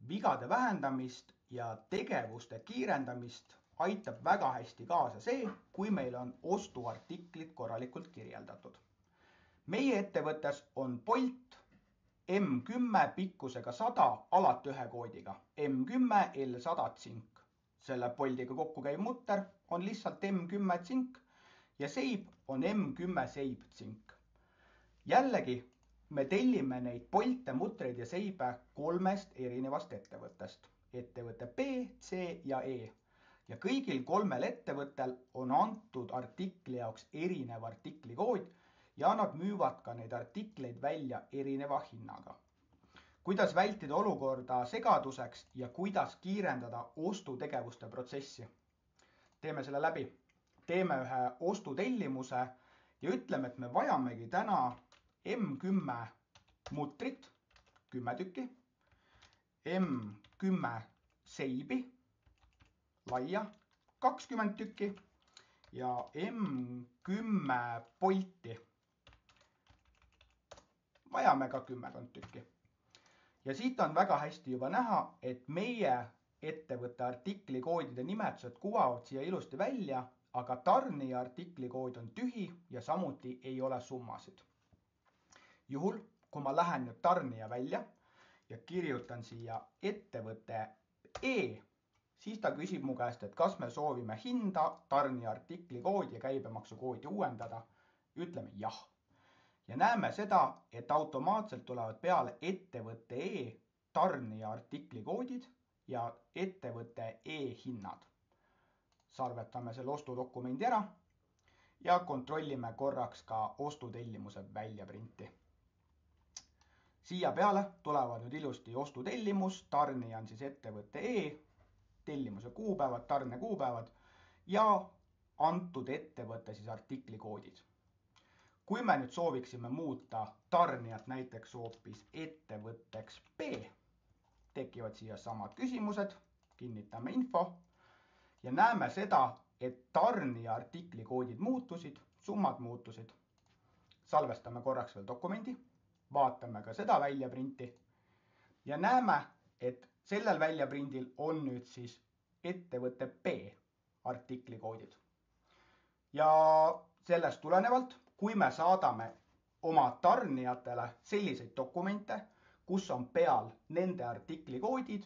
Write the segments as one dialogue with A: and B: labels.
A: vigade vähendamist ja tegevuste kiirendamist aitab väga hästi kaasa see, kui meil on ostuartiklid korralikult kirjeldatud. Meie ettevõttes on Bolt M10 pikkusega 100 alati ühe koodiga M10 L100 tsink. Selle Boltiga kokku käiv mutter on lihtsalt M10 tsink ja seib on M10 seib tsink. Jällegi, me tellime neid Bolte, mutreid ja seibe 3 erinevast ettevõttest. Ettevõte B, C ja E. Ja kõigil 3 ettevõttel on antud artikli jaoks erinev artiklikood ja nad müüvad ka neid artikleid välja erineva hinnaga. Kuidas vältida olukorda segaduseks ja kuidas kiirendada ostutegevuste protsessi? Teeme selle läbi. Teeme ühe ostutellimuse ja ütleme, et me vajamegi täna M10 mutrit, 10 tükki, M10 seibi, laia, 20 tükki ja M10 Bolti. Vajame ka 10 tükki. Ja siit on väga hästi juba näha, et meie ettevõtte artiklikoodide nimetused kuvavad siia ilusti välja, aga tarnija artiklikood on tühi ja samuti ei ole summasid. Juhul, kui ma lähen nüüd tarnija välja ja kirjutan siia ettevõtte E, siis ta küsib mu käest, et kas me soovime hinda, tarnija artiklikoodi ja käibemaksukoodi uuendada. Ütleme jah. Ja näeme seda, et automaatselt tulevad peale ettevõtte E tarnija artiklikoodid ja ettevõtte E hinnad. Salvetame selle ostudokumendi ära ja kontrollime korraks ka ostutellimuse väljaprinti. Siia peale tulevad nüüd ilusti ostutellimus, tarnija on siis ettevõtte E, tellimuse kuupäevad, tarne kuupäevad ja antud ettevõtte siis artiklikoodid. Kui me nüüd sooviksime muuta tarnijat näiteks hoopis ettevõtteks B, tekivad siia samad küsimused, kinnitame info ja näeme seda, et tarnija artiklikoodid muutusid, summad muutusid. Salvestame korraks veel dokumendi, vaatame ka seda väljaprinti ja näeme, et sellel väljaprindil on nüüd siis ettevõtte B artiklikoodid. Ja sellest tulenevalt, kui me saadame oma tarnijatele selliseid dokumente, kus on peal nende artiklikoodid,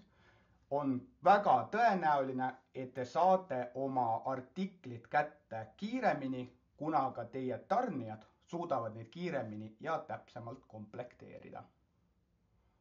A: on väga tõenäoline, et te saate oma artiklid kätte kiiremini, kuna ka teie tarnijad suudavad neid kiiremini ja täpsemalt komplekteerida.